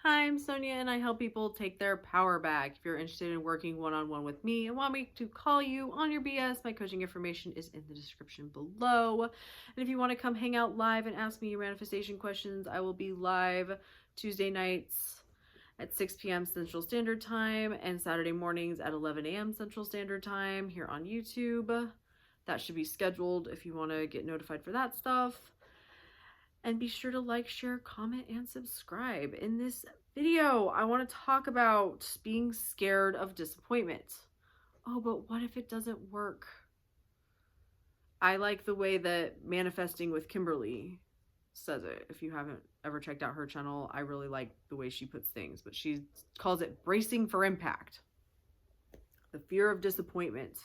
Hi, I'm Sonia and I help people take their power back. If you're interested in working one-on-one with me and want me to call you on your BS, my coaching information is in the description below. And if you want to come hang out live and ask me your manifestation questions, I will be live Tuesday nights at 6 p.m. Central Standard Time and Saturday mornings at 11 a.m. Central Standard Time here on YouTube. That should be scheduled if you want to get notified for that stuff. And be sure to like, share, comment, and subscribe. In this video, I want to talk about being scared of disappointment. Oh, but what if it doesn't work? I like the way that Manifesting with Kimberly says it. If you haven't ever checked out her channel, I really like the way she puts things, but she calls it bracing for impact. The fear of disappointment.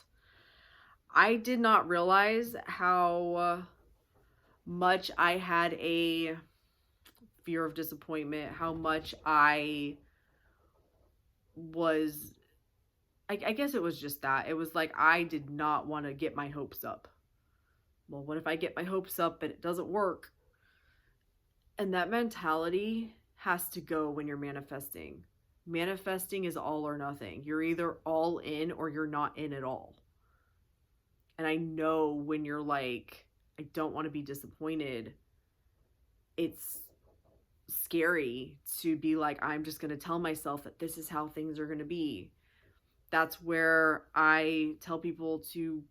I did not realize how much I had a fear of disappointment, how much I guess it was just that. It was like I did not want to get my hopes up. Well, what if I get my hopes up and it doesn't work? And that mentality has to go when you're manifesting. Manifesting is all or nothing. You're either all in or you're not in at all. And I know when you're like, I don't want to be disappointed, it's scary to be like, I'm just going to tell myself that this is how things are going to be. That's where I tell people to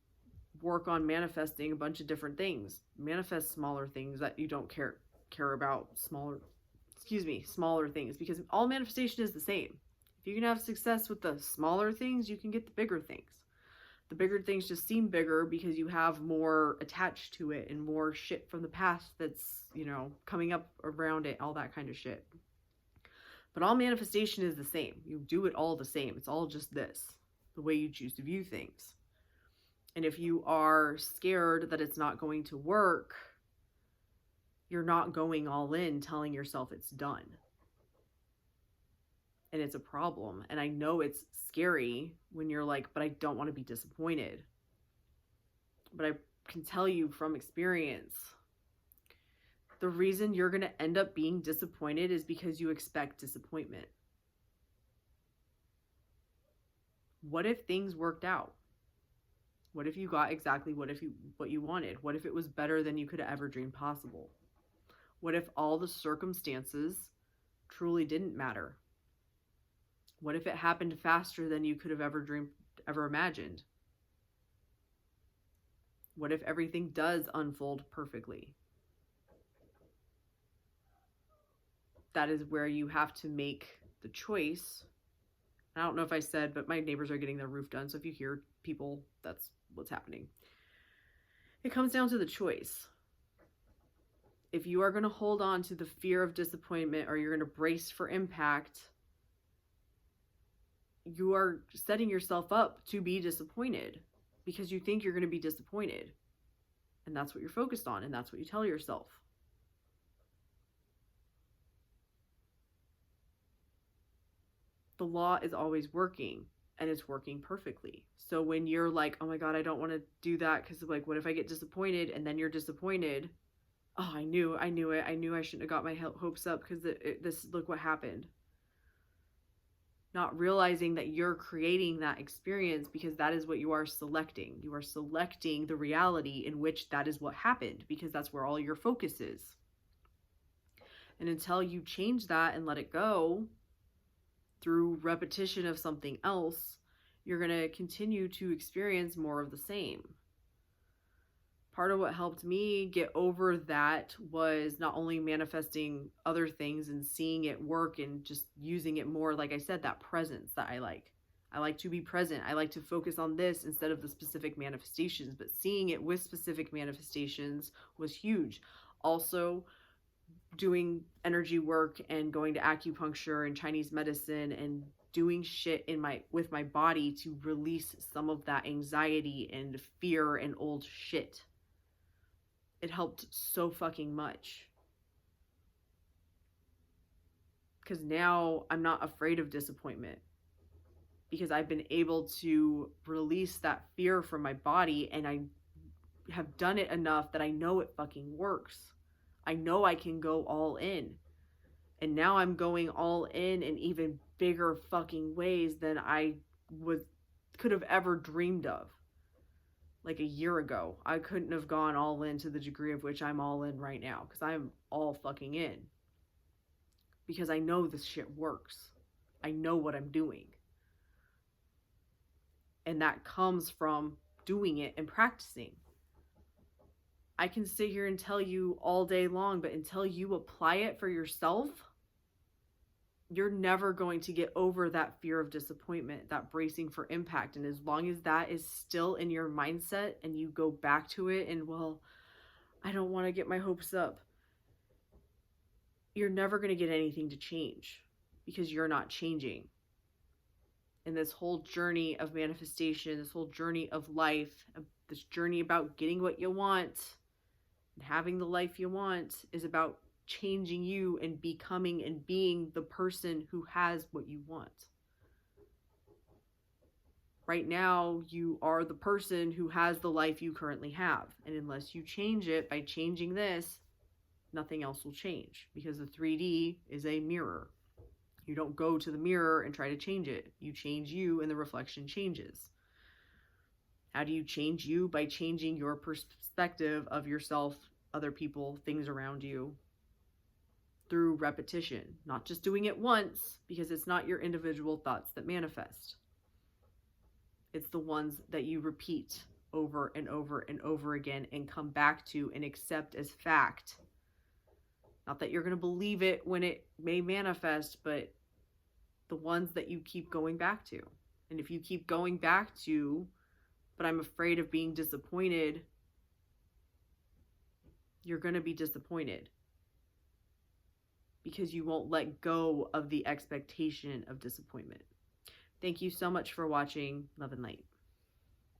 work on manifesting a bunch of different things. Manifest smaller things that you don't care about, smaller things, because all manifestation is the same. If you can have success with the smaller things, you can get the bigger things. The bigger things just seem bigger because you have more attached to it and more shit from the past that's, coming up around it, all that kind of shit. But all manifestation is the same. You do it all the same. It's all just this, the way you choose to view things. And if you are scared that it's not going to work, you're not going all in telling yourself it's done. And it's a problem. And I know it's scary when you're like, but I don't want to be disappointed. But I can tell you from experience, the reason you're going to end up being disappointed is because you expect disappointment. What if things worked out? What if you got exactly what you wanted? What if it was better than you could have ever dreamed possible? What if all the circumstances truly didn't matter? What if it happened faster than you could have ever imagined? What if everything does unfold perfectly? That is where you have to make the choice. I don't know if I said, but my neighbors are getting their roof done. So if you hear people, that's what's happening. It comes down to the choice. If you are going to hold on to the fear of disappointment or you're going to brace for impact, you are setting yourself up to be disappointed because you think you're going to be disappointed. And that's what you're focused on. And that's what you tell yourself. The law is always working and it's working perfectly. So when you're like, oh my God, I don't want to do that because like, what if I get disappointed? And then you're disappointed. Oh, I knew it. I knew I shouldn't have got my hopes up because look what happened. Not realizing that you're creating that experience because that is what you are selecting. You are selecting the reality in which that is what happened because that's where all your focus is. And until you change that and let it go through repetition of something else, you're going to continue to experience more of the same. Part of what helped me get over that was not only manifesting other things and seeing it work and just using it more, like I said, that presence that I like. I like to be present. I like to focus on this instead of the specific manifestations, but seeing it with specific manifestations was huge. Also, doing energy work and going to acupuncture and Chinese medicine and doing shit with my body to release some of that anxiety and fear and old shit. It helped so fucking much. Because now I'm not afraid of disappointment. Because I've been able to release that fear from my body and I have done it enough that I know it fucking works. I know I can go all in. And now I'm going all in even bigger fucking ways than I could have ever dreamed of. Like a year ago, I couldn't have gone all in to the degree of which I'm all in right now, because I'm all fucking in. Because I know this shit works. I know what I'm doing. And that comes from doing it and practicing. I can sit here and tell you all day long, but until you apply it for yourself, you're never going to get over that fear of disappointment, that bracing for impact. And as long as that is still in your mindset and you go back to it and, well, I don't want to get my hopes up, you're never going to get anything to change, because you're not changing. And this whole journey of manifestation, this whole journey of life, this journey about getting what you want and having the life you want, is about changing you and becoming and being the person who has what you want. Right now, you are the person who has the life you currently have. And unless you change it by changing this, nothing else will change, because the 3D is a mirror. You don't go to the mirror and try to change it. You change you and the reflection changes. How do you change you? By changing your perspective of yourself, other people, things around you, through repetition. Not just doing it once, because it's not your individual thoughts that manifest. It's the ones that you repeat over and over and over again and come back to and accept as fact. Not that you're going to believe it when it may manifest, but the ones that you keep going back to. And if you keep going back to, but I'm afraid of being disappointed, you're going to be disappointed, because you won't let go of the expectation of disappointment. Thank you so much for watching. Love and light.